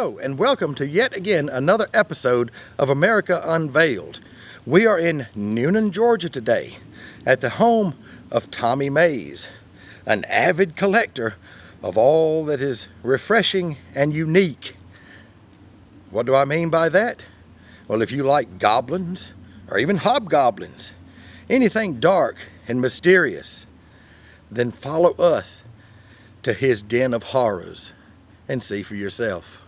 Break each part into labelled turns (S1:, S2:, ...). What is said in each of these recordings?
S1: Hello, and welcome to yet again another episode of America Unveiled. We are in Newnan, Georgia today, at the home of Tommy Mays, an avid collector of all that is refreshing and unique. What do I mean by that? Well, if you like goblins, or even hobgoblins, anything dark and mysterious, then follow us to his den of horrors and see for yourself.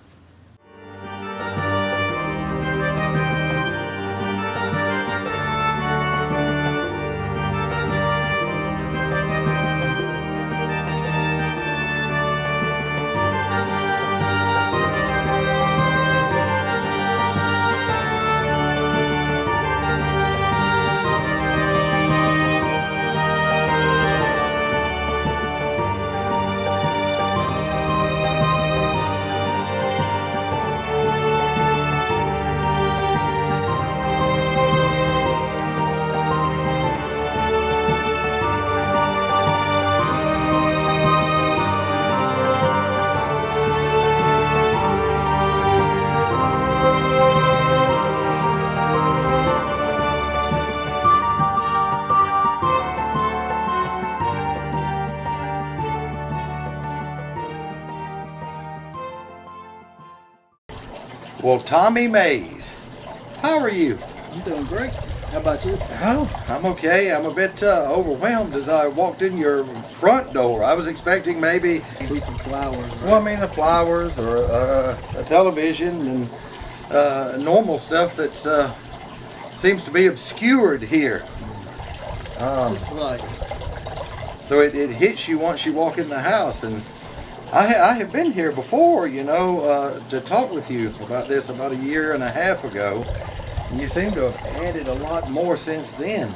S1: Well, Tommy Mays, how are you?
S2: I'm doing great. How about you?
S1: Oh, I'm okay. I'm a bit overwhelmed as I walked in your front door. I was expecting maybe
S2: See some flowers. Right?
S1: well, I mean, the flowers or a television and normal stuff that seems to be obscured here.
S2: Just like
S1: So it hits you once you walk in the house. And I have been here before, you know, to talk with you about this about a year and a half ago. And you seem to have added a lot more since then.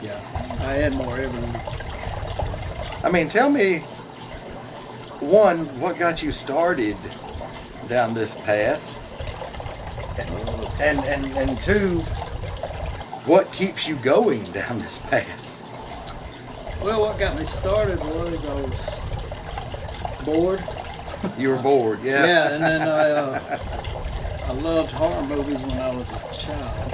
S2: yeah, I add more every week.
S1: I mean, tell me, one, what got you started down this path? And two, what keeps you going down this path?
S2: Well, what got me started was I was bored.
S1: You were bored, yeah?
S2: Yeah, and then I loved horror movies when I was a child,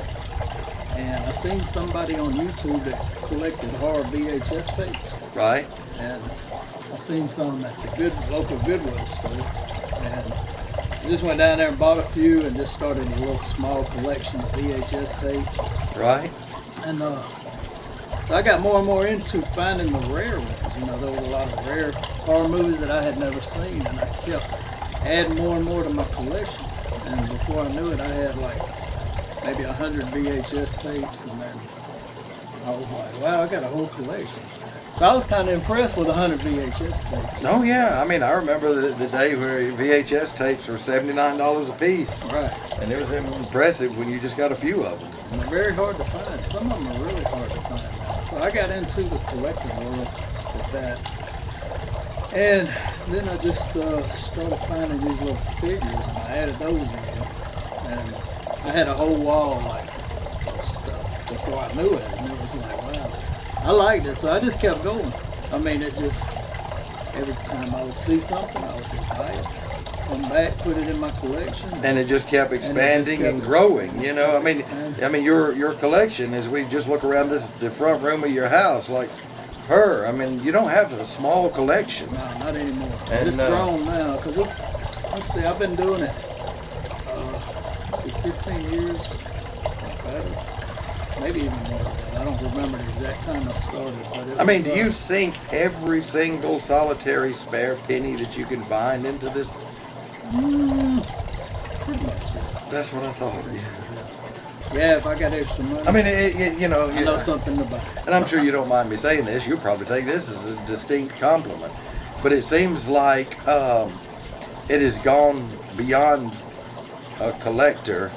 S2: and I seen somebody on YouTube that collected horror VHS tapes,
S1: Right?
S2: and I seen some at the local Goodwill store, and I just went down there and bought a few and just started a little small collection of VHS tapes,
S1: Right?
S2: and so I got more and more into finding the rare ones. You know, there was a lot of rare horror movies that I had never seen, and I kept adding more and more to my collection. And before I knew it, I had like maybe 100 VHS tapes, and then I was like, wow, I got a whole collection. So I was kind of impressed with 100 VHS tapes.
S1: Oh, yeah. I mean, I remember the day where VHS tapes were $79 a piece.
S2: Right.
S1: And it was impressive when you just got a few of them.
S2: And they're very hard to find. Some of them are really hard to find now. So I got into the collecting world with that. And then I just started finding these little figures, and I added those in. And I had a whole wall like of stuff before I knew it. And it was like, wow, I liked it. So I just kept going. I mean, it just, every time I would see something, I would just buy it, come back, put it in my collection.
S1: And it just kept expanding and growing, you know. I mean, your collection, as we just look around the front room of your house, like her, I mean, you don't have a small collection.
S2: No, not anymore.
S1: And,
S2: It's grown now, because let's see, I've been doing it 15 years, better, maybe even more than that. I don't remember the exact time I started. But
S1: I mean, do you sink every single solitary spare penny that you can find into this?
S2: Pretty much, yeah.
S1: That's what I thought.
S2: Yeah, if I got extra money,
S1: I mean, you know,
S2: I know something to buy.
S1: and I'm sure you don't mind me saying this, you'll probably take this as a distinct compliment, but it seems like it has gone beyond a collector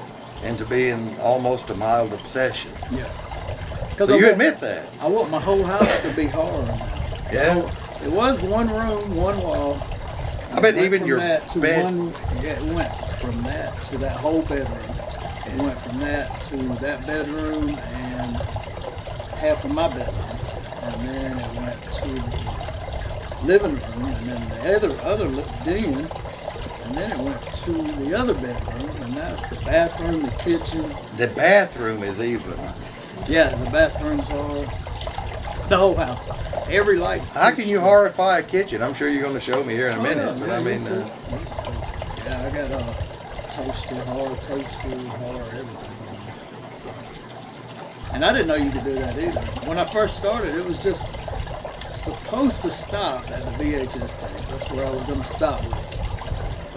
S1: into being almost a mild obsession.
S2: Yes.
S1: So you admit that?
S2: I want my whole house to be horror now.
S1: Yeah.
S2: It was one room, one wall.
S1: I bet
S2: Went
S1: even
S2: from
S1: your
S2: that to
S1: bed.
S2: it went from that to that whole bedroom. It went from that to that bedroom and half of my bedroom, and then it went to the living room, and then the other den, and then it went to the other bedroom, and that's the bathroom, the kitchen.
S1: The bathroom is even.
S2: Yeah, the bathrooms are the whole house. Every light.
S1: How can you horrify a kitchen? I'm sure you're going to show me here in a minute.
S2: Yeah,
S1: But I mean,
S2: yeah, I got a toaster, everything. So, and I didn't know you could do that either. When I first started, it was just supposed to stop at the VHS tape. That's where I was going to stop with.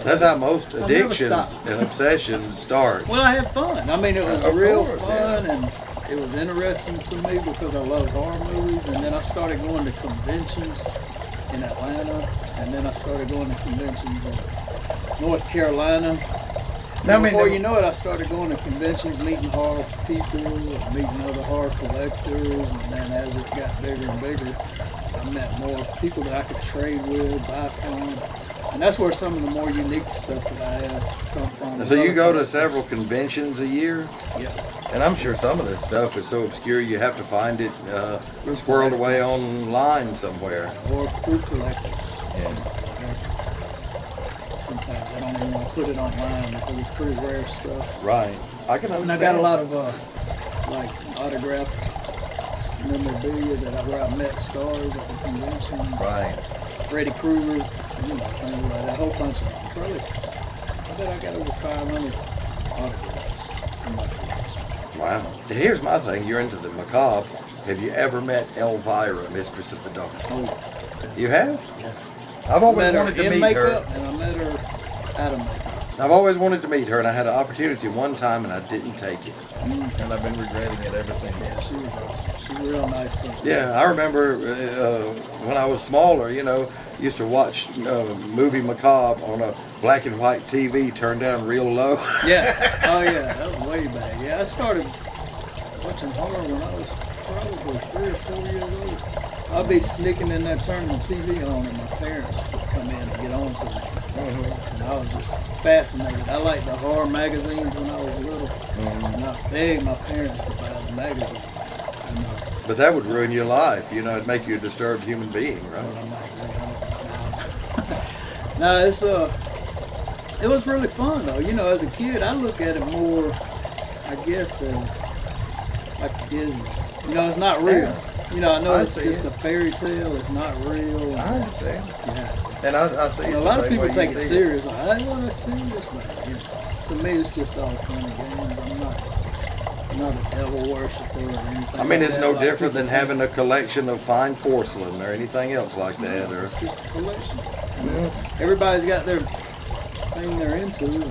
S1: That's how most
S2: never
S1: addictions
S2: stopped.
S1: and obsessions start.
S2: Well, I had fun. I mean, it was
S1: Of
S2: real
S1: course,
S2: fun, and it was interesting to me because I love horror movies. And then I started going to conventions in Atlanta, and then I started going to conventions in North Carolina.
S1: Now, I mean,
S2: Before you know it, I started going to conventions, meeting horror people, meeting other horror collectors, and then as it got bigger and bigger, I met more people that I could trade with, buy from. And that's where some of the more unique stuff that I have come from.
S1: So you go to several conventions a year?
S2: Yeah.
S1: And I'm sure some of this stuff is so obscure you have to find it squirreled away online somewhere.
S2: Or through collectors.
S1: Yeah.
S2: Sometimes I don't even want to put it online because it's pretty rare stuff.
S1: Right. I can understand.
S2: And I got a lot of like autographed memorabilia where I met stars at the convention.
S1: Right.
S2: Freddy Krueger, things like that. A whole bunch of them. Probably, I bet I got over 500 autographs in my collection.
S1: Wow. Here's my thing. You're into the macabre. Have you ever met Elvira, Mistress of the Dark?
S2: Oh,
S1: You have?
S2: yeah.
S1: I've
S2: I
S1: always
S2: met her
S1: wanted to
S2: in
S1: meet
S2: makeup,
S1: her.
S2: and I met her out of makeup.
S1: I've always wanted to meet her, and I had an opportunity one time, and I didn't take it.
S2: Mm.
S1: And I've been regretting it ever since.
S2: Yeah, she was awesome. She's a real nice person.
S1: Yeah, I remember when I was smaller, used to watch movie Macabre on a black and white TV turned down real low.
S2: Yeah. Oh, yeah. That was way back. Yeah, I started watching horror when I was probably 3 or 4 years old. I'd be sneaking in there, turning the TV on, and my parents would come in and get on to me. And I was just fascinated. I liked the horror magazines when I was little. And I begged my parents to buy the magazines. And,
S1: But that would ruin your life. It'd make you a disturbed human being, right?
S2: I'm like, no, it's it was really fun though. As a kid, I look at it more, I guess, as like Disney. It's not real. I know it's just a fairy tale. It's not real.
S1: I understand.
S2: Yes.
S1: And I see
S2: A lot of people take it serious. Like, I want to see this, but to me, it's just all fun and games. I'm not a devil worshiper or anything.
S1: I mean, it's
S2: like
S1: no
S2: that.
S1: different than having a collection of fine porcelain or anything else like that. Or
S2: It's just a collection. Everybody's got their thing they're into, and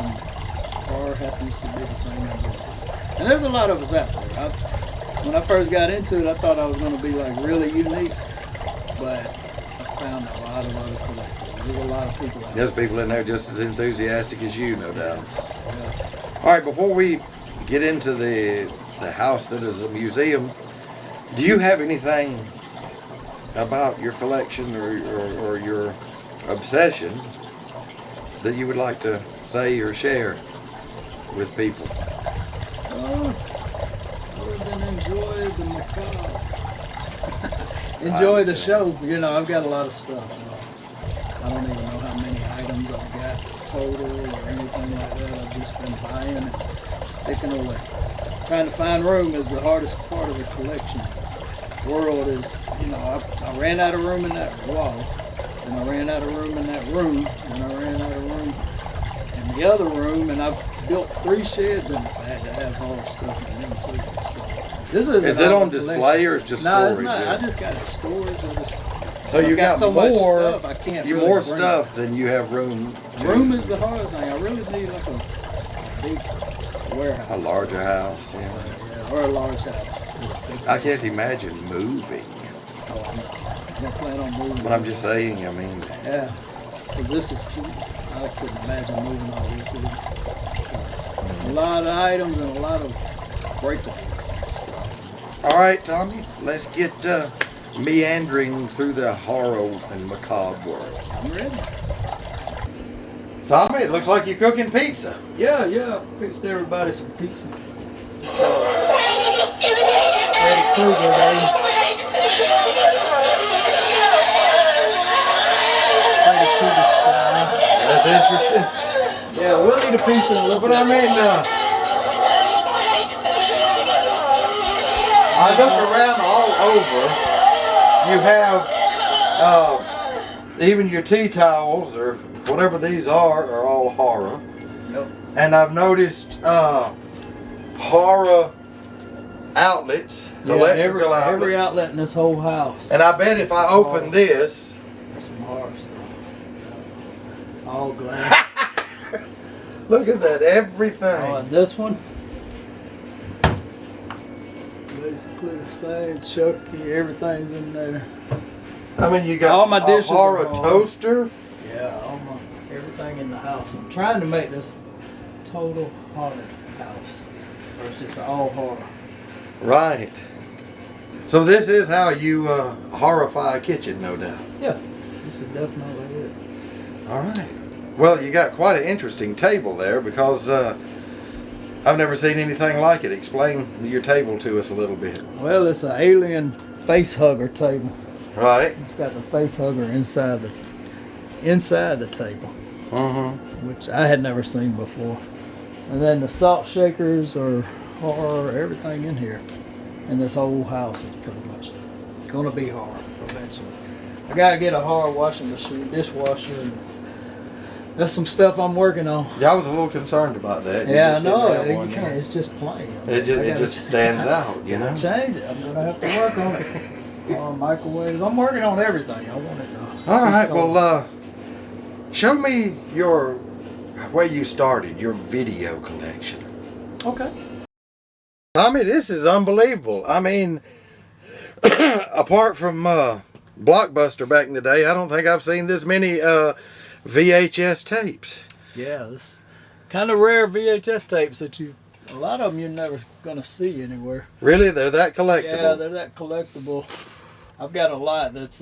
S2: horror happens to be the thing I'm into. And there's a lot of us out there. When I first got into it, I thought I was going to be like really unique, but I found a lot of other collectors. There's a lot of people out there.
S1: there's people in there just as enthusiastic as you, no doubt.
S2: Yeah.
S1: All right, before we get into the house that is a museum, do you have anything about your collection or your obsession that you would like to say or share with people?
S2: Other than enjoy the macabre. Enjoy the show. I've got a lot of stuff. I don't even know how many items I've got total or anything like that. I've just been buying and sticking away. Trying to find room is the hardest part of the collection. World is, I ran out of room in that wall, and I ran out of room in that room, and I ran out of room in the other room, and I've built 3 sheds in the back that have all the stuff in them too. So this
S1: Is it on display or is it just
S2: no,
S1: storage?
S2: it's not.
S1: Yeah.
S2: I just got it storage.
S1: So you
S2: I've got so
S1: more
S2: much stuff I can't.
S1: you
S2: really
S1: more
S2: bring.
S1: stuff than you have room.
S2: Room is the hardest thing. I really need like a big warehouse.
S1: A larger house. Yeah.
S2: Yeah, or a large house.
S1: I can't imagine moving,
S2: I don't plan on moving.
S1: but I'm just saying. I mean,
S2: Yeah, because this is too. I couldn't imagine moving all this. So, a lot of items and a lot of breakables.
S1: all right, Tommy, let's get meandering through the horror and macabre world.
S2: I'm ready.
S1: Tommy, it looks like you're cooking pizza.
S2: Yeah. Fixed everybody some pizza. Freddy Krueger, baby. Freddy Krueger style.
S1: That's interesting.
S2: Yeah, we'll need a piece of a little
S1: But
S2: bit.
S1: I mean, I look around all over. You have even your tea towels or whatever these are all horror.
S2: Yep.
S1: And I've noticed horror outlets,
S2: Yeah,
S1: electrical outlets.
S2: every outlet in this whole house.
S1: And I bet if I open this,
S2: There's some horror stuff. All glass.
S1: look at that, everything.
S2: Oh, and this one, basically the same. Chucky, everything's in there.
S1: I mean, you got
S2: all my dishes
S1: a horror
S2: are
S1: toaster.
S2: Yeah, everything in the house. I'm trying to make this total haunted house. First, it's all horror.
S1: Right. So this is how you horrify a kitchen, no doubt.
S2: Yeah, this is definitely it.
S1: All right. Well, you got quite an interesting table there because I've never seen anything like it. Explain your table to us a little bit.
S2: Well, it's an alien face hugger table.
S1: Right.
S2: It's got the face hugger inside the table, which I had never seen before. And then the salt shakers are horror, everything in here. And this whole house is pretty much going to be horror eventually. I got to get a horror washing machine, dishwasher, and that's some stuff I'm working on.
S1: Yeah, I was a little concerned about that. You
S2: Yeah, I
S1: just didn't
S2: know.
S1: have
S2: You
S1: one
S2: can't,
S1: yet.
S2: it's just plain.
S1: It just stands out, you know?
S2: Change it. I'm going to have to work on it. Microwaves. I'm working on everything. I want it to.
S1: All right, well, show me where you started, your video collection.
S2: Okay.
S1: Tommy, this is unbelievable. I mean, apart from Blockbuster back in the day, I don't think I've seen this many VHS tapes.
S2: Yeah, this kind of rare VHS tapes that a lot of them you're never going to see anywhere.
S1: Really? They're that collectible?
S2: Yeah, they're that collectible. I've got a lot that's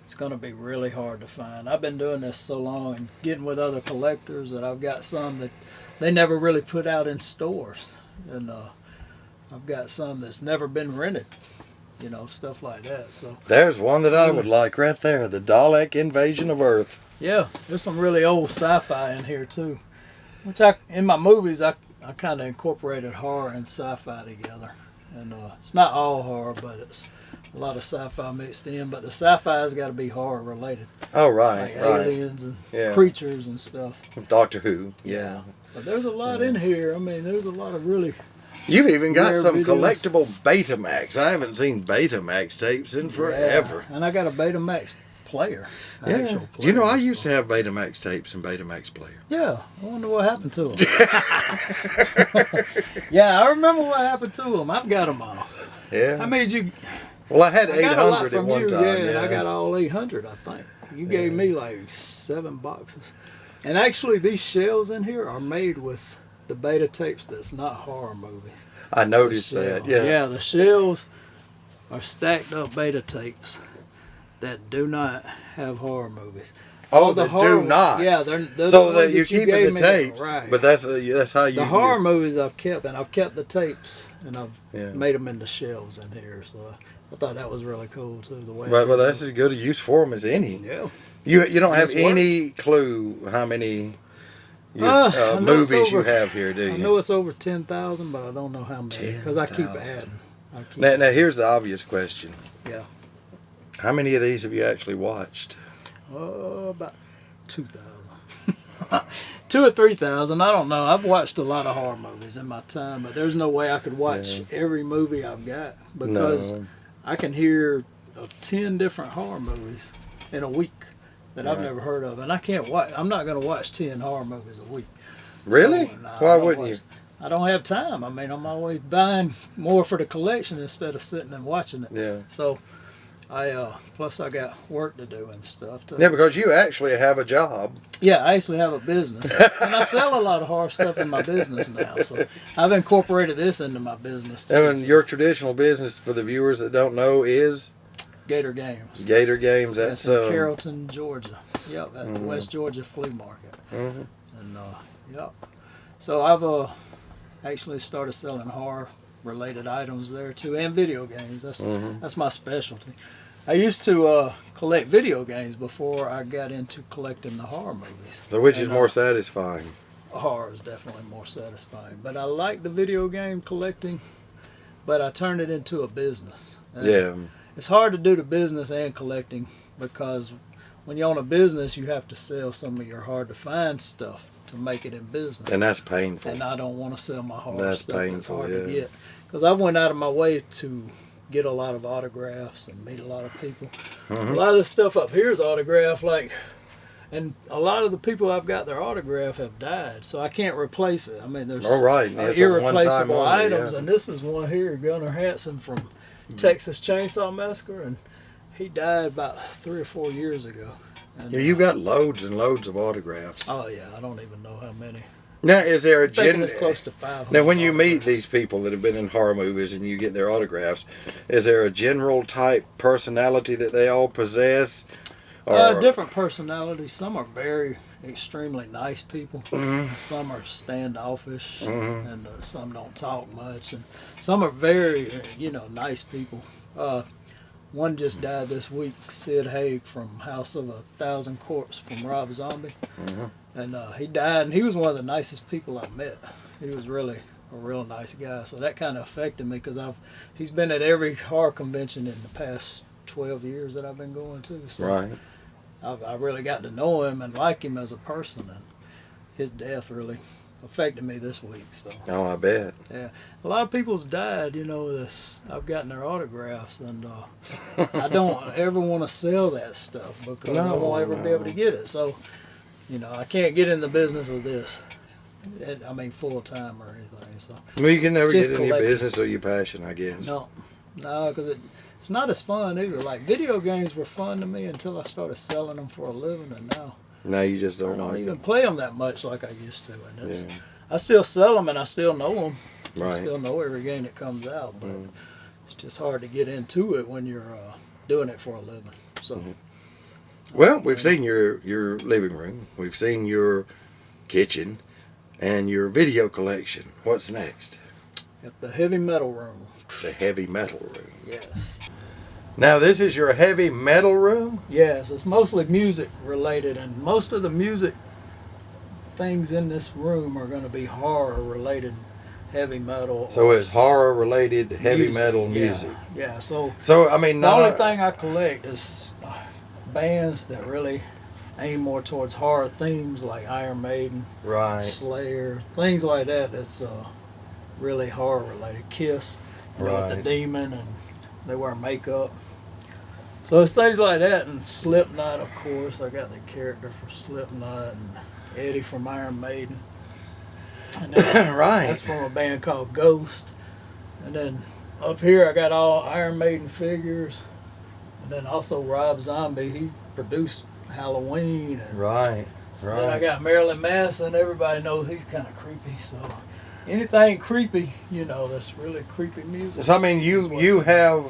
S2: it's going to be really hard to find. I've been doing this so long and getting with other collectors that I've got some that they never really put out in stores. And I've got some that's never been rented, stuff like that. So
S1: there's one that I would like right there, the Dalek Invasion of Earth.
S2: yeah, there's some really old sci-fi in here too, which in my movies I kind of incorporated horror and sci-fi together. And it's not all horror, but it's a lot of sci-fi mixed in. But the sci-fi's got to be horror related.
S1: Oh, right,
S2: Like
S1: right.
S2: aliens and creatures and stuff.
S1: Doctor Who, yeah.
S2: But there's a lot in here. I mean, there's a lot of really...
S1: You've even got
S2: rare
S1: some
S2: videos.
S1: collectible Betamax. I haven't seen Betamax tapes in forever.
S2: Yeah. And I got a Betamax player.
S1: Yeah.
S2: Actual player.
S1: Do you know I used to have Betamax tapes and Betamax player?
S2: Yeah. I wonder what happened to them. Yeah, I remember what happened to them. I've got them all.
S1: Yeah.
S2: I made you...
S1: Well, I had
S2: I got a lot
S1: 800 at
S2: from
S1: one
S2: you,
S1: time.
S2: yeah, I got all 800, I think. You gave me like 7 boxes. And actually, these shelves in here are made with the beta tapes that's not horror movies.
S1: I noticed that, yeah.
S2: Yeah, the shelves are stacked up beta tapes that do not have horror movies.
S1: Oh,
S2: All
S1: they
S2: horror,
S1: do not.
S2: Yeah, they're
S1: So
S2: the
S1: that
S2: ones
S1: you're keeping
S2: gave
S1: the
S2: me,
S1: tapes,
S2: right?
S1: but that's how you.
S2: The horror movies I've kept, and I've kept the tapes, and I've
S1: Yeah.
S2: made them into shelves in here. So I thought that was really cool too. The way.
S1: Well, that's as good a use for them as any.
S2: Yeah.
S1: You don't have
S2: Nice work.
S1: any clue how many
S2: I know it's
S1: movies you
S2: over-
S1: have here, do
S2: I
S1: you?
S2: know it's over 10,000, but I don't know how many because I keep
S1: 10,000.
S2: adding.
S1: Now, here's the obvious question.
S2: Yeah.
S1: How many of these have you actually watched?
S2: About 2,000. 2 or 3,000. I don't know. I've watched a lot of horror movies in my time, but there's no way I could watch every movie I've got because
S1: No.
S2: I can hear of 10 different horror movies in a week that I've never heard of, and I can't watch. I'm not going to watch 10 horror movies a week.
S1: Really?
S2: So, nah, I
S1: Why
S2: don't
S1: wouldn't
S2: watch-
S1: you?
S2: I don't have time. I mean, I'm always buying more for the collection instead of sitting and watching it.
S1: Yeah.
S2: So, plus I got work to do and stuff too.
S1: Yeah, because you actually have a job.
S2: Yeah, I actually have a business, and I sell a lot of horror stuff in my business now. So I've incorporated this into my business too.
S1: And your traditional business, for the viewers that don't know, is
S2: Gator Games.
S1: Gator Games.
S2: That's
S1: That's
S2: in Carrollton, Georgia. Yep, at the West Georgia Flea Market.
S1: Mhm.
S2: And yep. So I've actually started selling horror-related items there too, and video games. That's my specialty. I used to collect video games before I got into collecting the horror movies.
S1: So which is
S2: And,
S1: more satisfying?
S2: Horror is definitely more satisfying. But I like the video game collecting, but I turned it into a business. And
S1: Yeah.
S2: it's hard to do the business and collecting because when you own a business, you have to sell some of your hard-to-find stuff to make it in business.
S1: And that's painful.
S2: And I don't want to sell my horror
S1: That's
S2: stuff that's
S1: painful,
S2: hard to
S1: yeah.
S2: get. Because I went out of my way to get a lot of autographs and meet a lot of people.
S1: Mm-hmm.
S2: A lot of the stuff up here is autographed, and a lot of the people I've got their autograph have died, so I can't replace it. I mean, there's
S1: All right. That's a one-time
S2: irreplaceable
S1: wonder,
S2: items,
S1: yeah.
S2: and this is one here, Gunnar Hansen from Texas Chainsaw Massacre, and he died about 3 or 4 years ago. And,
S1: Yeah, you've got loads and loads of autographs.
S2: oh yeah, I don't even know how many.
S1: Now, is there a
S2: I think it's close to 500.
S1: Now, when you meet these people that have been in horror movies and you get their autographs, is there a general type personality that they all possess? Or
S2: Different personalities. Some are very extremely nice people.
S1: Mm-hmm.
S2: Some are standoffish, and some don't talk much. And some are very, nice people. One just died this week, Sid Haig from House of 1,000 Corpse from Rob Zombie.
S1: Mm-hmm.
S2: And he died, and he was one of the nicest people I met. He was really a real nice guy. So that kind of affected me because he's been at every horror convention in the past 12 years that I've been going to. So
S1: Right.
S2: I really got to know him and like him as a person, and his death really affected me this week. So
S1: Oh, I bet.
S2: yeah, a lot of people's died. I've gotten their autographs, and I don't ever want to sell that stuff because I won't ever be able to get it. So I can't get in the business of this. I mean, full time or anything. So
S1: Well, you can never
S2: Just
S1: get in your
S2: collecting.
S1: business or your passion, I guess.
S2: no, because it's not as fun either. Like video games were fun to me until I started selling them for a living, and now
S1: Now you just
S2: I
S1: don't
S2: don't
S1: like
S2: even
S1: it.
S2: play them that much like I used to. And
S1: Yeah.
S2: I still sell them and I still know them. I
S1: Right.
S2: still know every game that comes out, but it's just hard to get into it when you're doing it for a living. So.
S1: Well, we've seen your living room. We've seen your kitchen and your video collection. What's next?
S2: At the heavy metal room.
S1: The heavy metal room.
S2: Yes.
S1: Now, this is your heavy metal room?
S2: Yes, it's mostly music related, and most of the music things in this room are going to be horror related, heavy metal.
S1: So it's horror related heavy
S2: music.
S1: metal
S2: Yeah,
S1: music.
S2: Yeah, so
S1: So, I mean,
S2: the
S1: not
S2: only thing I collect is bands that really aim more towards horror themes, like Iron Maiden,
S1: Right.
S2: Slayer, things like that. That's really horror related. Kiss, with
S1: Right.
S2: the demon, and they wear makeup. So it's things like that, and Slipknot, of course. I got the character for Slipknot, and Eddie from Iron Maiden. And then
S1: Right.
S2: that's from a band called Ghost. And then up here I got all Iron Maiden figures. And then also Rob Zombie, he produced Halloween. And
S1: Right.
S2: then I
S1: Right.
S2: got Marilyn Manson. Everybody knows he's kind of creepy. So anything creepy, that's really creepy music.
S1: So, I mean,
S2: is what's
S1: you
S2: in it.
S1: have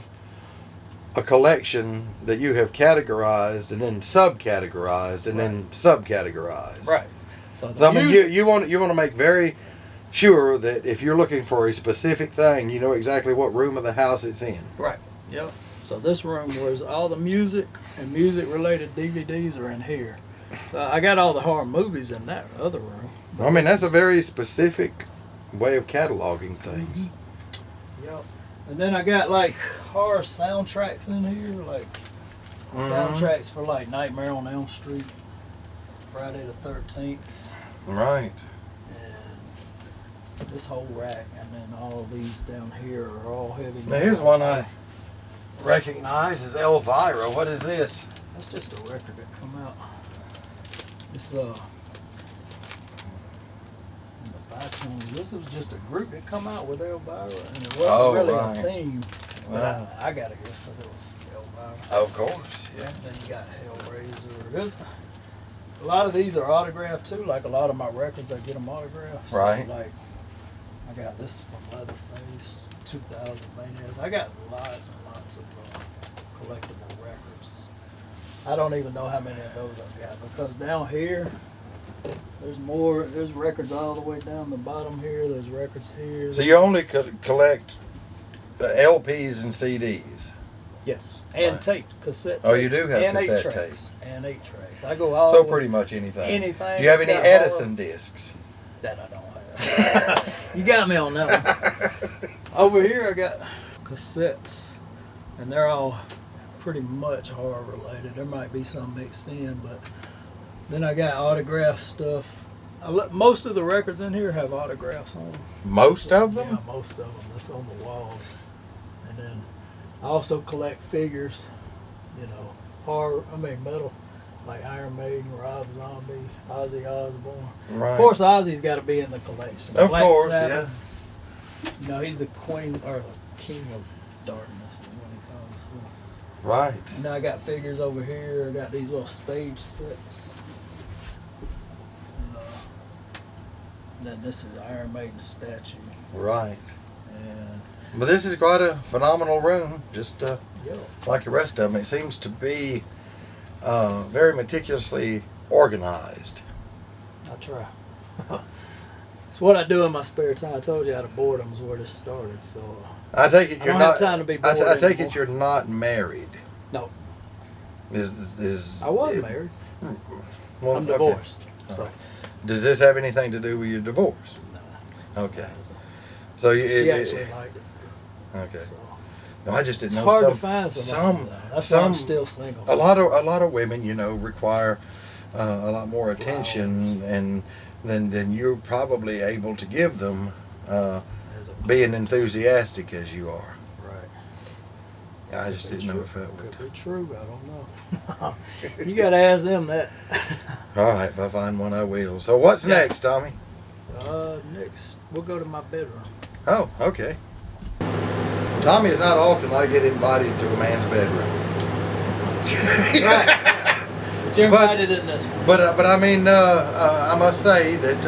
S1: a collection that you have categorized and then subcategorized and then subcategorized.
S2: Right. So,
S1: So, I mean,
S2: music-
S1: you want to make very sure that if you're looking for a specific thing, you know exactly what room of the house it's in.
S2: Right. Yep. So this room was all the music and music related DVDs are in here. So I got all the horror movies in that other room.
S1: I mean, that's a very specific way of cataloging things.
S2: Yep. And then I got like horror soundtracks in here, like soundtracks for like Nightmare on Elm Street, Friday the 13th,
S1: Right.
S2: and this whole rack, and then all these down here are all heavy
S1: Now, here's
S2: metal.
S1: one I recognize as Elvira. What is this?
S2: That's just a record that come out. It's in the background. This was just a group that come out with Elvira, and it wasn't really
S1: right.
S2: a theme. But
S1: Wow.
S2: I got it just because it was Elvira.
S1: Of course, yeah.
S2: Then you got Hellraiser. A lot of these are autographed too. Like a lot of my records, I get them autographed. So,
S1: Right.
S2: like I got this from Leatherface, 2000 Manias. I got lots and lots of collectible records. I don't even know how many of those I've got because down here, there's more. There's records all the way down the bottom here. There's records here.
S1: So you only collect LPs and CDs.
S2: Yes, and
S1: Right.
S2: tape, cassette tapes.
S1: Oh, you do have
S2: and
S1: cassette
S2: 8 tracks.
S1: tapes.
S2: And 8 tracks. I go all
S1: So
S2: the way-
S1: pretty much anything.
S2: anything.
S1: Do you have any
S2: that's got
S1: Edison discs?
S2: That I don't have. You got me on that one. Over here I got cassettes, and they're all pretty much horror related. There might be some mixed in, but then I got autograph stuff. Most of the records in here have autographs on them.
S1: Most of them?
S2: Yeah, most of them. That's on the walls. And then I also collect figures, you know, metal, like Iron Maiden, Rob Zombie, Ozzy Osbourne.
S1: Right.
S2: Of course, Ozzy's got to be in the collection.
S1: Of
S2: Black
S1: course,
S2: Sabbath. You know, he's the queen or the king of darkness when he comes. So.
S1: Right.
S2: And now I got figures over here. I got these little stage sets. And then this is Iron Maiden statue.
S1: Right.
S2: And
S1: But this is quite a phenomenal room, just
S2: yeah.
S1: like the rest of them. It seems to be very meticulously organized.
S2: I try. It's what I do in my spare time. I told you out of boredom is where this started. So
S1: I take it
S2: I
S1: you're
S2: don't
S1: not.
S2: have time to be
S1: I
S2: bored
S1: take
S2: anymore.
S1: it you're not married.
S2: No,
S1: Is
S2: I was married.
S1: Well,
S2: I'm
S1: okay.
S2: divorced.
S1: All
S2: So
S1: right. Does this have anything to do with your divorce?
S2: no.
S1: Okay. So you.
S2: She actually liked it.
S1: Okay.
S2: So.
S1: No, I just
S2: It's
S1: didn't know
S2: hard
S1: some.
S2: to find
S1: some.
S2: somebody. That's why I'm still single.
S1: A lot of women, you know, require a lot more attention, and than you're probably able to give them, being enthusiastic as you are.
S2: Right.
S1: I just didn't know if that would.
S2: Could be true. I don't know. You got to ask them that.
S1: All right, if I find one, I will. So what's
S2: Yeah.
S1: next, Tommy?
S2: Next, we'll go to my bedroom.
S1: Oh, okay. Tommy is not often I get invited to a man's bedroom.
S2: Right. But you're invited in this one.
S1: But I mean, I must say that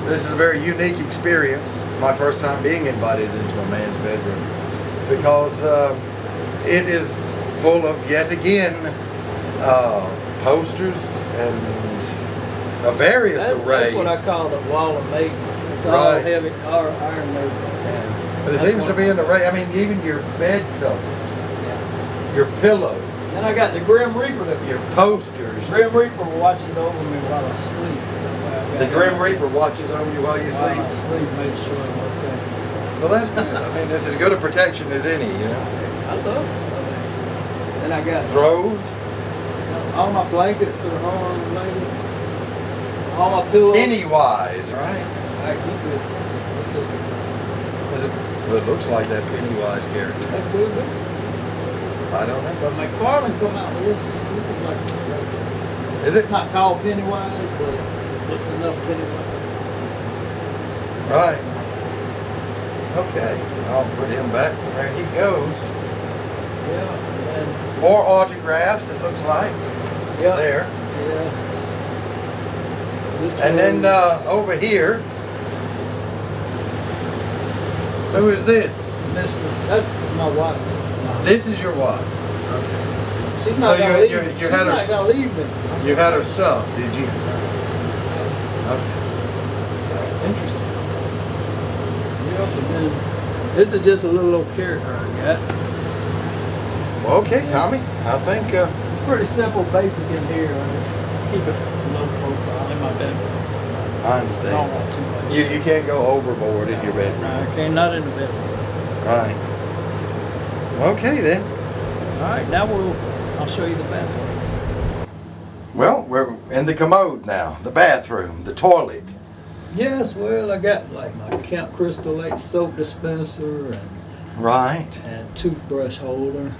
S1: this is a very unique experience. My first time being invited into a man's bedroom, because it is full of yet again posters and a various array.
S2: That's what I call the wall of Maiden. It's all
S1: Right.
S2: heavy, all Iron Maiden.
S1: But it
S2: That's
S1: seems to
S2: what
S1: be
S2: I
S1: an array. I mean, even your bed covers,
S2: Yeah.
S1: your pillows,
S2: Then I got the Grim Reaper that
S1: your posters.
S2: Grim Reaper watches over me while I sleep. That way I got
S1: The Grim
S2: him
S1: Reaper watches over you while you
S2: while I
S1: sleep.
S2: sleep, make sure I'm okay.
S1: Well, that's good. I mean, this is as good a protection as any, you know.
S2: So, I love it. Then I got
S1: Throws,
S2: all my blankets are horror related. All my pillows.
S1: Pennywise, right?
S2: I keep it. It's just a
S1: Is it, well, it looks like that Pennywise character.
S2: that could be.
S1: I don't know.
S2: But McFarlane come out with this. This is like
S1: Is it?
S2: it's not called Pennywise, but it looks enough Pennywise.
S1: Right. Okay. I'll put him back where he goes.
S2: Yeah. And
S1: More autographs, it looks like.
S2: yeah.
S1: There.
S2: Yeah. This
S1: And then
S2: one's
S1: over here, who is this?
S2: Mistress. That's my wife. No.
S1: This is your wife.
S2: She's not
S1: So
S2: gonna
S1: you-
S2: leave
S1: you-
S2: me.
S1: you
S2: She's
S1: had her
S2: not
S1: s-
S2: gonna leave me.
S1: You had her stuff, did you? Okay. Interesting.
S2: Yep, and then this is just a little old character I got.
S1: Well, okay, Tommy. I think.
S2: Pretty simple, basic in here. I just keep it low profile in my bedroom.
S1: I
S2: I don't
S1: understand.
S2: want too much.
S1: You can't go overboard in your bedroom.
S2: No, I can't. Not in the bedroom.
S1: Right. Okay then.
S2: All right, now I'll show you the bathroom.
S1: Well, we're in the commode now. The bathroom, the toilet.
S2: Yes, well, I got like my Camp Crystal Lake soap dispenser
S1: Right.
S2: and toothbrush holder.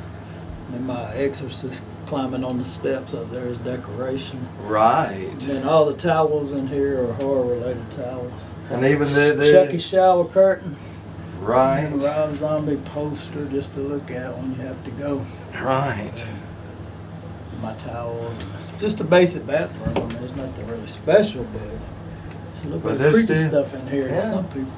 S2: And my exorcist climbing on the steps up there is decoration.
S1: Right.
S2: And then all the towels in here are horror-related towels.
S1: And even the
S2: Chucky shower curtain. And
S1: right.
S2: a Rob Zombie poster just to look at when you have to go.
S1: Right.
S2: My towels. It's just a basic bathroom. I mean, there's nothing really special, but it's a little
S1: But
S2: bit
S1: there's
S2: of creepy
S1: still-
S2: stuff in here to
S1: yeah.
S2: some people.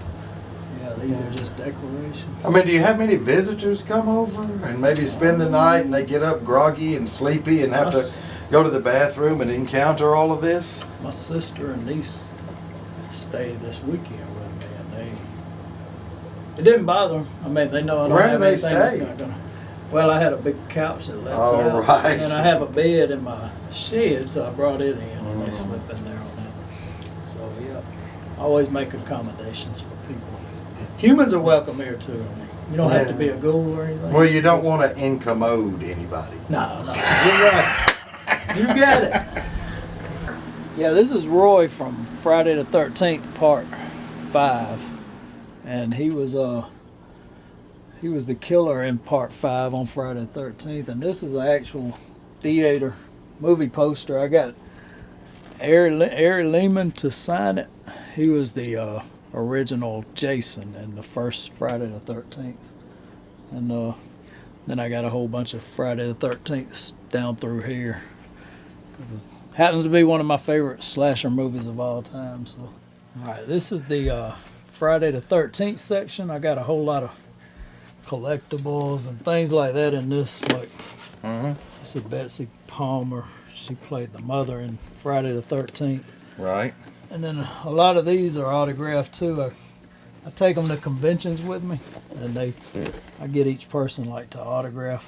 S2: Yeah, these are just decorations.
S1: I mean, do you have many visitors come over and maybe spend the night and they get up groggy and sleepy and have to go to the bathroom and encounter all of this?
S2: My sister and niece stayed this weekend with me, and it didn't bother them. I mean, they know I don't
S1: Where do
S2: have
S1: they
S2: anything that's
S1: stay?
S2: not gonna. Well, I had a big couch that lets
S1: All
S2: out,
S1: right.
S2: and I have a bed in my shed, so I brought it in, and they sleep in there on that. So yeah, I always make accommodations for people. Humans are welcome here too. I mean, you don't have to be a ghoul or anything.
S1: Well, you don't want to incommode anybody.
S2: No, you're right. You got it. Yeah, this is Roy from Friday the 13th, Part 5, and he was the killer in Part 5 on Friday the 13th, and this is an actual theater movie poster. I got Ari Lehman to sign it. He was the original Jason in the first Friday the 13th, and then I got a whole bunch of Friday the 13th down through here. It happens to be one of my favorite slasher movies of all time. So, all right, this is the Friday the 13th section. I got a whole lot of collectibles and things like that in this. Like, this is Betsy Palmer. She played the mother in Friday the 13th.
S1: Right.
S2: And then a lot of these are autographed too. I take them to conventions with me, and I get each person like to autograph.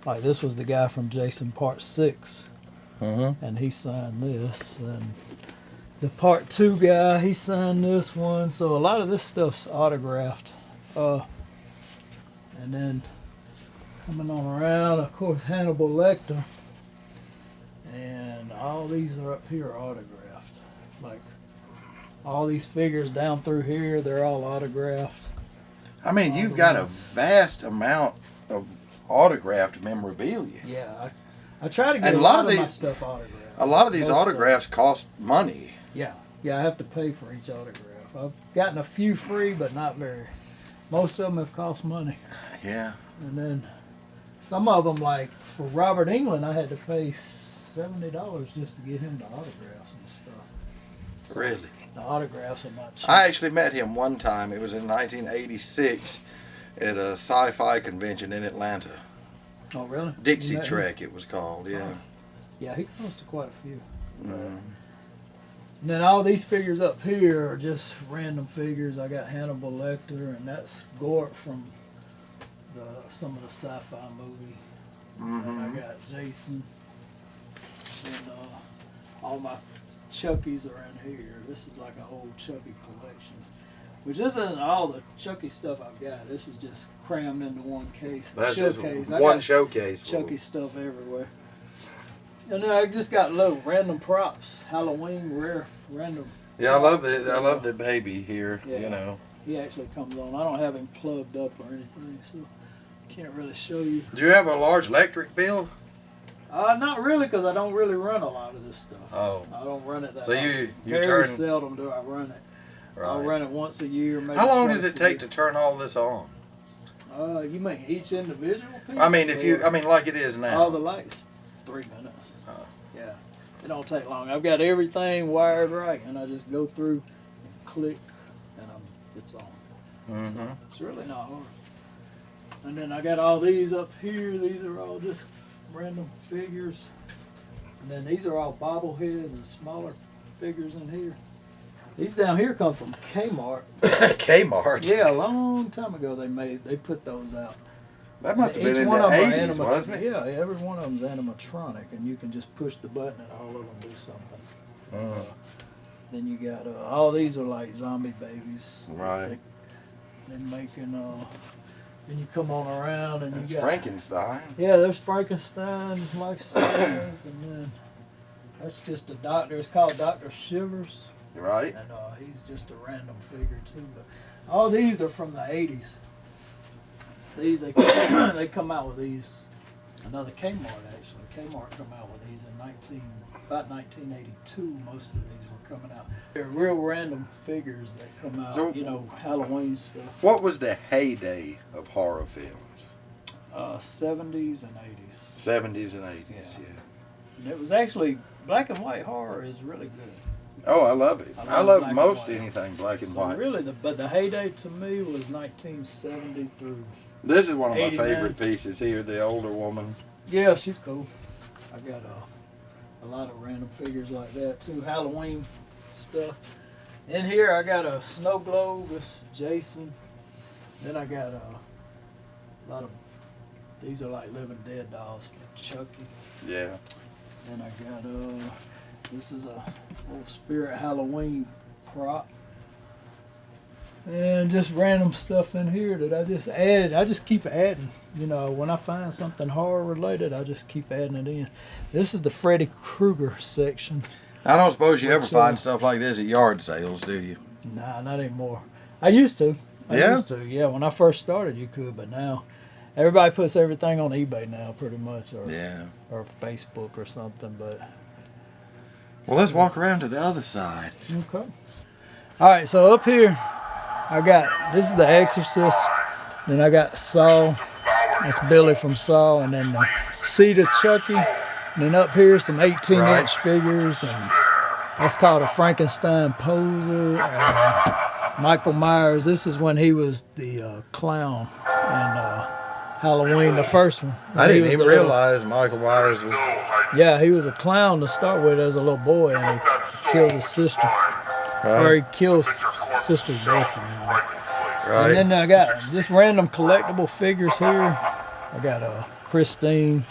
S2: Like this was the guy from Jason Part 6. And he signed this, and the Part 2 guy, he signed this one. So a lot of this stuff's autographed. And then coming on around, of course, Hannibal Lecter, and all these are up here autographed. Like all these figures down through here, they're all autographed.
S1: I mean, you've got a vast amount of autographed memorabilia.
S2: Yeah, I try to get
S1: And
S2: a lot of my stuff autographed.
S1: A lot of these
S2: Most
S1: autographs cost money.
S2: Yeah, I have to pay for each autograph. I've gotten a few free, but not very. Most of them have cost money.
S1: Yeah.
S2: And then some of them, like for Robert England, I had to pay $70 just to get him the autographs and stuff. So
S1: Really?
S2: the autographs are not cheap.
S1: I actually met him one time. It was in 1986 at a sci-fi convention in Atlanta.
S2: Oh, really?
S1: Dixie
S2: You met him?
S1: Trek, it was called. Yeah.
S2: Oh. Yeah, he comes to quite a few.
S1: Mm.
S2: And then all these figures up here are just random figures. I got Hannibal Lecter, and that's Gort from some of the sci-fi movie. And I got Jason, and all my Chuckies are in here. This is like a whole Chucky collection, which isn't all the Chucky stuff I've got. This is just crammed into one case.
S1: That's
S2: Showcase.
S1: just
S2: I
S1: one
S2: got
S1: showcase.
S2: Chucky stuff everywhere. And then I just got little random props, Halloween random.
S1: Yeah, I love the baby here.
S2: Yeah.
S1: You know.
S2: He actually comes on. I don't have him plugged up or anything, so can't really show you.
S1: Do you have a large electric bill?
S2: Not really, because I don't really run a lot of this stuff.
S1: Oh.
S2: I don't run it that
S1: So
S2: often.
S1: you
S2: Very
S1: turn.
S2: seldom do I run it.
S1: Right.
S2: I'll run it once a year. Maybe
S1: How long
S2: twice
S1: does it
S2: a
S1: take
S2: year.
S1: to turn all this on?
S2: You mean each individual piece?
S1: I mean, like it is now.
S2: All the lights, 3 minutes.
S1: Oh.
S2: Yeah, it don't take long. I've got everything wired right, and I just go through and click, and it's on.
S1: Mm-hmm.
S2: So it's really not hard. And then I got all these up here. These are all just random figures. And then these are all bobbleheads and smaller figures in here. These down here come from Kmart.
S1: Kmart.
S2: Yeah, a long time ago they put those out.
S1: That must have been
S2: Each
S1: in
S2: one
S1: the
S2: of 'em are
S1: 80s, wasn't it?
S2: Yeah, every one of them's animatronic, and you can just push the button and all of them do something. Then you got all these are like zombie babies.
S1: Right.
S2: They're making then you come on around and
S1: It's
S2: you got
S1: Frankenstein.
S2: Yeah, there's Frankenstein, life size, and then that's just a doctor. It's called Dr. Shivers,
S1: Right.
S2: and he's just a random figure too. But all these are from the '80s. These they come out with these. Another Kmart actually. Kmart come out with these in about 1982. Most of these were coming out. They're real random figures that come out.
S1: So-
S2: Halloween stuff.
S1: What was the heyday of horror films?
S2: 70s and 80s.
S1: 70s and 80s,
S2: Yeah.
S1: yeah.
S2: And it was actually black and white horror is really good.
S1: Oh, I love it.
S2: I
S1: I
S2: love
S1: love
S2: black and
S1: most
S2: white.
S1: anything black and
S2: So
S1: white.
S2: really, but the heyday to me was 1970 through.
S1: This is one of my
S2: 89.
S1: favorite pieces here, the older woman.
S2: Yeah, she's cool. I got a lot of random figures like that too. Halloween stuff. In here, I got a snow globe. It's Jason. Then I got a lot of These are like living dead dolls for Chucky.
S1: Yeah.
S2: And I got this is a old Spirit Halloween prop. And just random stuff in here that I just added. I just keep adding. You know, when I find something horror related, I just keep adding it in. This is the Freddy Krueger section.
S1: I don't suppose you ever find stuff like this at yard sales, do you?
S2: Nah, not anymore. I used to.
S1: Yeah?
S2: Used to. Yeah, when I first started, you could, but now everybody puts everything on eBay now, pretty much, or Facebook or something. But
S1: well, let's walk around to the other side.
S2: okay. All right, so up here, I got this is The Exorcist. Then I got Saw. That's Billy from Saw, and then the Seed of Chucky. And then up here, some 18-inch figures, and that's called a Frankenstein poser. Michael Myers. This is when he was the clown in Halloween, the first one.
S1: I didn't even realize Michael Myers was.
S2: Yeah, he was a clown to start with as a little boy, and he killed his sister, or he kills sister's boyfriend.
S1: Right.
S2: And then I got just random collectible figures here. I got Christine.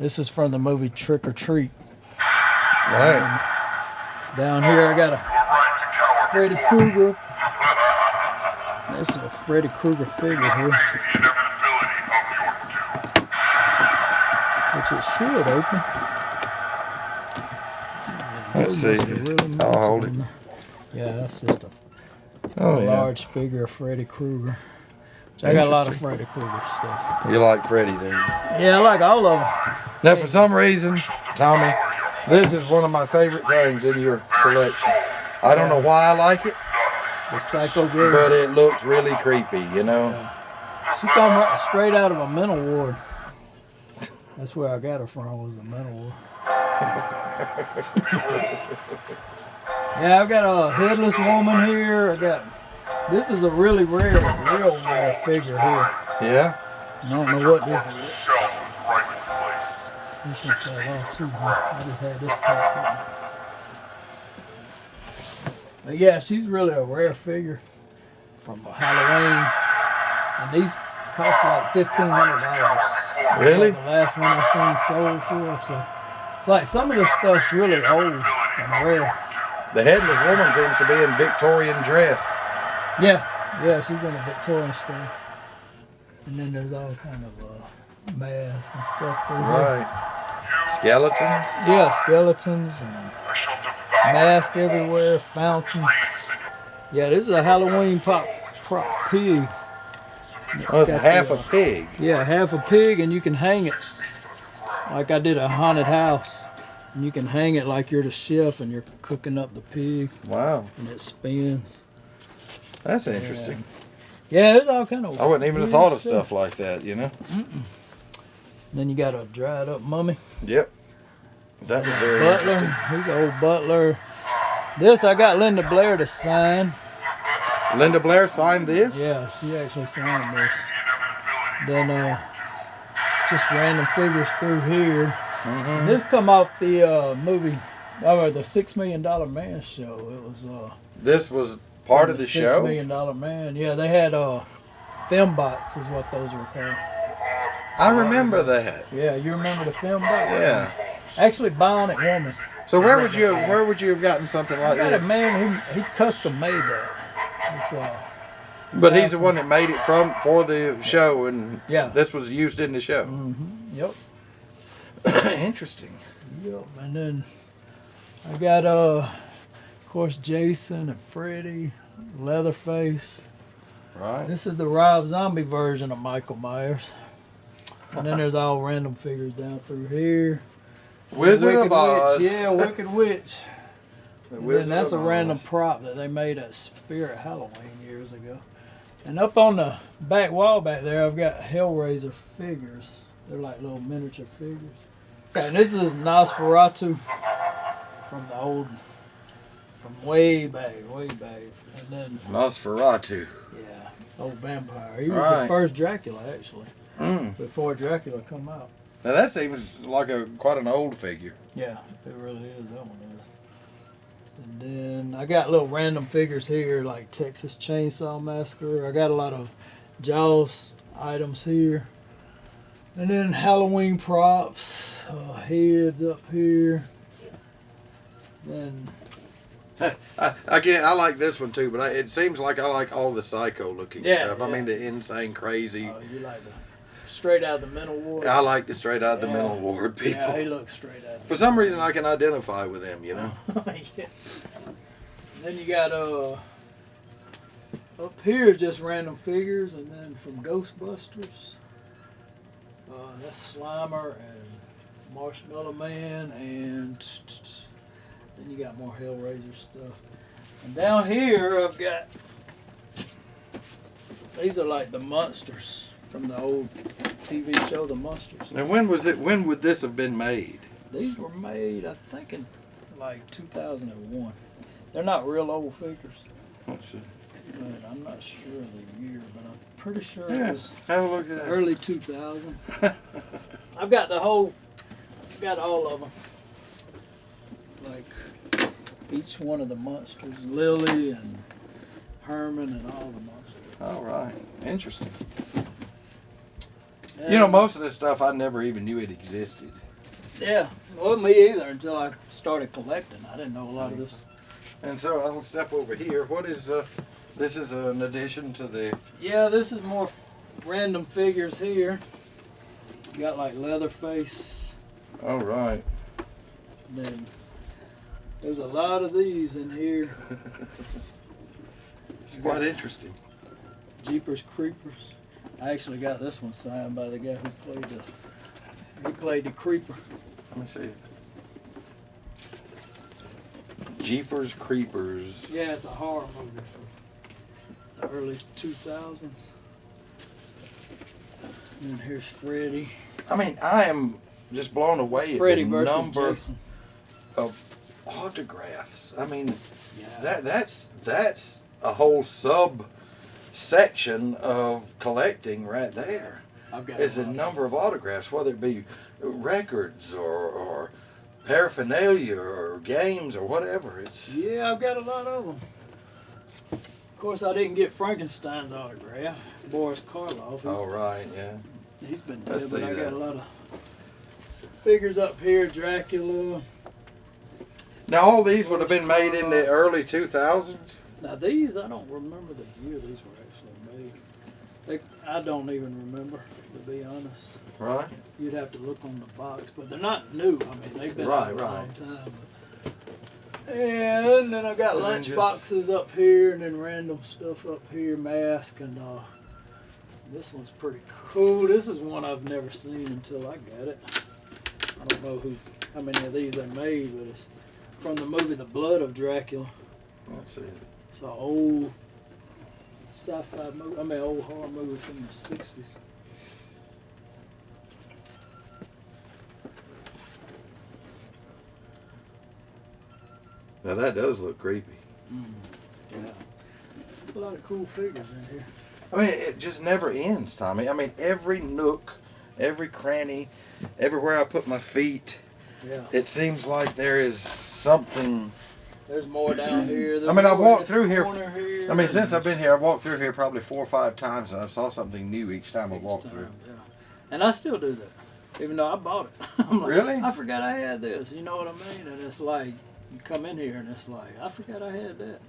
S2: This is from the movie Trick or Treat.
S1: Right.
S2: Down here I got a Freddy Krueger. This is a Freddy Krueger figure here. Which it should open.
S1: Let's see. I'll hold it.
S2: Yeah, that's just a large figure of Freddy Krueger. I got a lot of Freddy Krueger stuff.
S1: You like Freddy, do you?
S2: Yeah, I like all of them.
S1: Now, for some reason, Tommy, this is one of my favorite things in your collection. I don't know why I like it.
S2: The Psycho Girl.
S1: But it looks really creepy, you know?
S2: Yeah. She come right straight out of a mental ward. That's where I got her from, was the mental ward. Yeah, I've got a headless woman here. This is a really real rare figure here.
S1: Yeah?
S2: I don't know what this is. This one fell off too. I just had this part. But yeah, she's really a rare figure from Halloween. And these cost like $1,500.
S1: Really?
S2: Like the last one I seen sold for. So it's like some of this stuff's really old and rare.
S1: The headless woman seems to be in Victorian dress.
S2: Yeah, she's in a Victorian style. And then there's all kind of masks and stuff through here.
S1: Right. Skeletons?
S2: Yeah, skeletons and masks everywhere, fountains. Yeah, this is a Halloween prop pig.
S1: Oh, it's half a pig.
S2: Yeah, half a pig, and you can hang it. Like I did a haunted house. And you can hang it like you're the chef and you're cooking up the pig.
S1: Wow.
S2: And it spins.
S1: That's interesting.
S2: Yeah, there's all kind of.
S1: I wouldn't even have thought of stuff like that, you know?
S2: Then you got a dried up mummy.
S1: Yep. That was very
S2: Butler.
S1: interesting.
S2: He's an old butler. This I got Linda Blair to sign.
S1: Linda Blair signed this?
S2: Yeah, she actually signed this. Then it's just random figures through here. And this come off the movie, or the $6 Million Man show. It was.
S1: This was part of the show?
S2: $6 Million Man. Yeah, they had film bots, is what those were called.
S1: I remember that.
S2: Yeah, you remember the film bots?
S1: Yeah.
S2: Actually, Bionic Woman.
S1: So where would you have gotten something like
S2: I got
S1: that?
S2: a man who custom made that. It's,
S1: but he's the one that made it for the show, and this was used in the show.
S2: Mm-hmm. Yep.
S1: Interesting.
S2: Yep. And then I got of course Jason and Freddy, Leatherface.
S1: Right.
S2: This is the Rob Zombie version of Michael Myers. And then there's all random figures down through here.
S1: Wizard of Oz.
S2: Witch. Yeah, Wicked Witch.
S1: And
S2: that's a random prop that they made at Spirit Halloween years ago. And up on the back wall back there, I've got Hellraiser figures. They're like little miniature figures. Okay, and this is Nosferatu from way back. And then
S1: Nosferatu.
S2: yeah, old vampire. He was the first Dracula actually. Before Dracula come out.
S1: Now that seems like quite an old figure.
S2: Yeah, it really is. That one is. And then I got little random figures here like Texas Chainsaw Massacre. I got a lot of Jaws items here. And then Halloween props, heads up here. Then
S1: Again, I like this one too, but it seems like I like all the psycho looking stuff. I
S2: yeah.
S1: mean, the insane, crazy.
S2: Oh, you like the straight out of the mental ward?
S1: I like the straight out the mental ward people.
S2: Yeah, he looks straight out.
S1: For some reason, I can identify with them, you know.
S2: Yeah. Then you got up here just random figures, and then from Ghostbusters, that's Slimer and Marshmallow Man, and then you got more Hellraiser stuff. And down here I've got, these are like the monsters from the old TV show, The Monsters.
S1: And when would this have been made?
S2: These were made, I think, in like 2001. They're not real old figures.
S1: Let's see.
S2: But I'm not sure of the year, but I'm pretty sure it
S1: Yeah,
S2: was
S1: have a look at that.
S2: early 2000. I've got all of them. Like each one of the monsters, Lily and Herman and all the monsters.
S1: All right, interesting.
S2: And,
S1: You know, most of this stuff I never even knew it existed.
S2: Yeah, well, me either until I started collecting. I didn't know a lot of this.
S1: And so I'll step over here. What is this? Is an addition to the.
S2: Yeah, this is more random figures here. You got like Leatherface.
S1: All right.
S2: And then there's a lot of these in here.
S1: It's quite interesting.
S2: Jeepers Creepers. I actually got this one signed by the guy who played the Creeper.
S1: Let me see. Jeepers Creepers.
S2: Yeah, it's a horror movie from the early 2000s. And here's Freddy.
S1: I mean, I am just blown away at
S2: Freddy
S1: the
S2: versus
S1: number
S2: Jason.
S1: of autographs. I mean,
S2: Yeah.
S1: that's a whole section of collecting right there.
S2: I've got
S1: It's a number of autographs, whether it be records or paraphernalia or games or whatever. It's
S2: Yeah, I've got a lot of them. Of course, I didn't get Frankenstein's autograph. Boris Karloff.
S1: all right, yeah.
S2: He's been dead,
S1: Let's
S2: but
S1: see
S2: I got
S1: that.
S2: a lot of figures up here. Dracula.
S1: Now all these would have been made in the early 2000s.
S2: Now these, I don't remember the year these were actually made. I don't even remember, to be honest.
S1: Right.
S2: You'd have to look on the box, but they're not new. I mean, they've been out a long time. And then I got
S1: And then
S2: lunch
S1: just-
S2: boxes up here, and then random stuff up here, mask, and this one's pretty cool. This is one I've never seen until I got it. I don't know how many of these they made, but it's from the movie The Blood of Dracula.
S1: Let's see.
S2: It's an old sci-fi movie, old horror movie from the 60s.
S1: Now that does look creepy.
S2: Yeah. There's a lot of cool figures in here.
S1: I mean, it just never ends, Tommy. I mean, every nook, every cranny, everywhere I put my feet,
S2: Yeah.
S1: it seems like there is something.
S2: There's more down here. There's
S1: I mean, I've
S2: more in
S1: walked
S2: this
S1: through here.
S2: corner here.
S1: I mean, since I've been here, I've walked through here probably 4 or 5 times, and I saw something new each time I
S2: Each
S1: walked
S2: time,
S1: through.
S2: Yeah. And I still do that, even though I bought it. I'm like,
S1: Really?
S2: I forgot I had this. You know what I mean? And it's like you come in here and it's like I forgot I had that.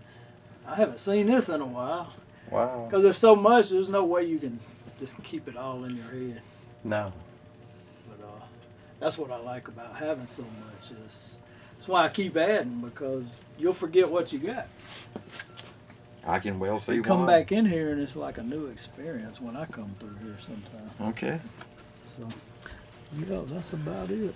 S2: I haven't seen this in a while
S1: Wow.
S2: because there's so much. There's no way you can just keep it all in your head.
S1: No.
S2: But that's what I like about having so much. That's why I keep adding, because you'll forget what you got.
S1: I can well see
S2: You come
S1: why.
S2: back in here and it's like a new experience when I come through here sometime.
S1: Okay.
S2: So, yeah, that's about it.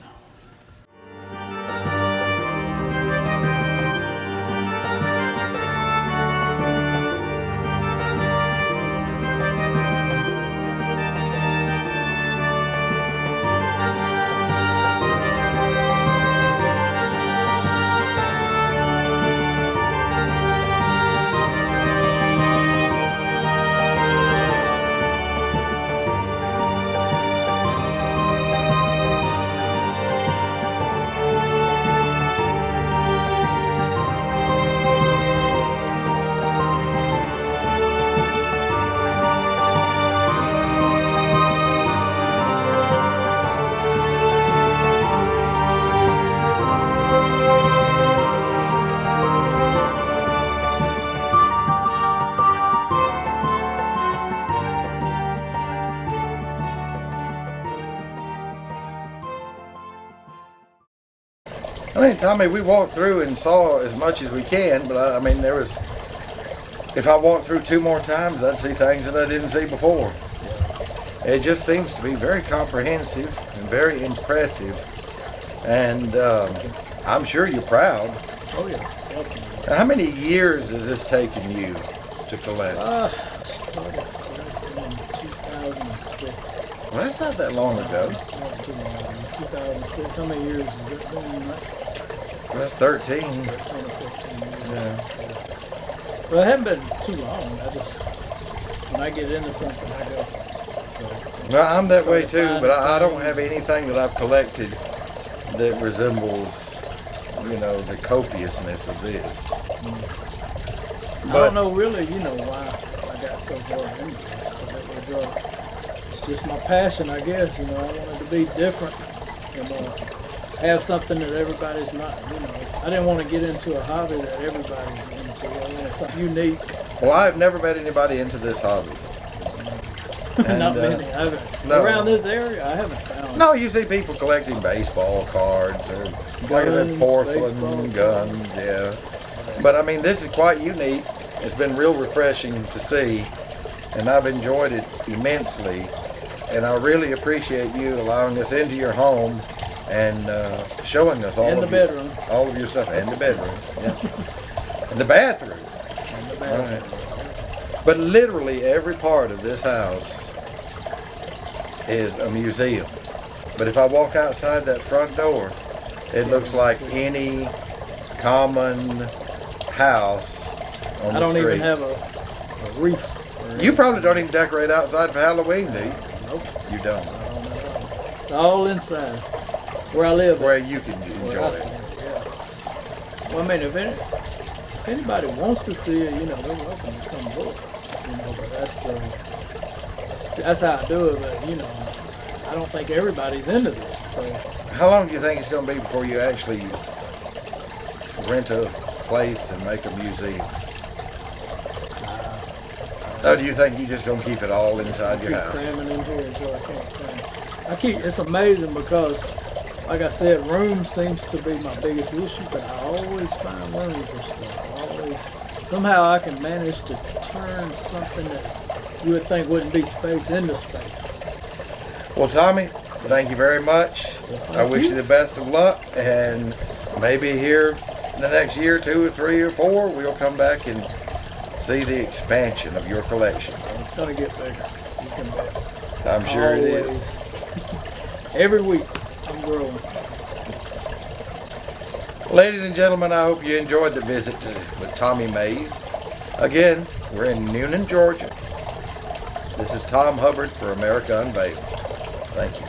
S1: I mean, Tommy, we walked through and saw as much as we can, but I mean, if I walked through 2 more times, I'd see things that I didn't see before. It just seems to be very comprehensive and very impressive, and I'm sure you're proud.
S2: Oh yeah, definitely.
S1: Now, how many years has this taken you to collect?
S2: I started collecting in 2006.
S1: Well, that's not that long ago.
S2: Not too long. 2006. How many years has it been?
S1: That's 13.
S2: 13 or 15 years.
S1: Yeah.
S2: Well, it hasn't been too long. When I get into something, I go.
S1: Well, I'm that way too, but I don't have anything that I've collected that resembles, the copiousness of this.
S2: I don't know really, why I got so far into this, but it's just my passion, I guess. I wanted to be different and have something that everybody's not. I didn't want to get into a hobby that everybody's into. I wanted something unique.
S1: Well, I've never met anybody into this hobby. And,
S2: not many. I haven't.
S1: No.
S2: Around this area, I haven't found.
S1: No, you see people collecting baseball cards or like I said, porcelain
S2: baseball
S1: guns, yeah. But I mean, this is quite unique. It's been real refreshing to see, and I've enjoyed it immensely. And I really appreciate you allowing us into your home and showing us all
S2: In the bedroom.
S1: all of your stuff, and the bedroom, yeah, and the bathroom.
S2: In the bedroom.
S1: All right. But literally every part of this house is a museum. But if I walk outside that front door, it looks like any common house on the
S2: I don't
S1: street.
S2: even have a reef.
S1: You probably don't even decorate outside for Halloween, do you?
S2: Nope.
S1: You don't.
S2: I don't know. It's all inside. Where I live.
S1: Where you can
S2: Where
S1: enjoy
S2: I
S1: it.
S2: see it, yeah. Well, I mean, if anybody wants to see it, they're welcome to come look. But that's how I do it. But I don't think everybody's into this. So
S1: How long do you think it's going to be before you actually rent a place and make a museum? Or do you think you're just going to keep it all inside your
S2: keep
S1: house?
S2: cramming in here until I can't cram. It's amazing because, like I said, room seems to be my biggest issue, but I always find room for stuff. Somehow I can manage to turn something that you would think wouldn't be space into space.
S1: Well, Tommy, thank you very much. I wish you the best of luck, and maybe here in the next year, 2 or 3 or 4, we'll come back and see the expansion of your collection.
S2: It's going to get bigger. You can bet.
S1: I'm sure it is.
S2: Every week, I'm growing.
S1: Ladies and gentlemen, I hope you enjoyed the visit with Tommy Mays. Again, we're in Newnan, Georgia. This is Tom Hubbard for America Unveiled. Thank you.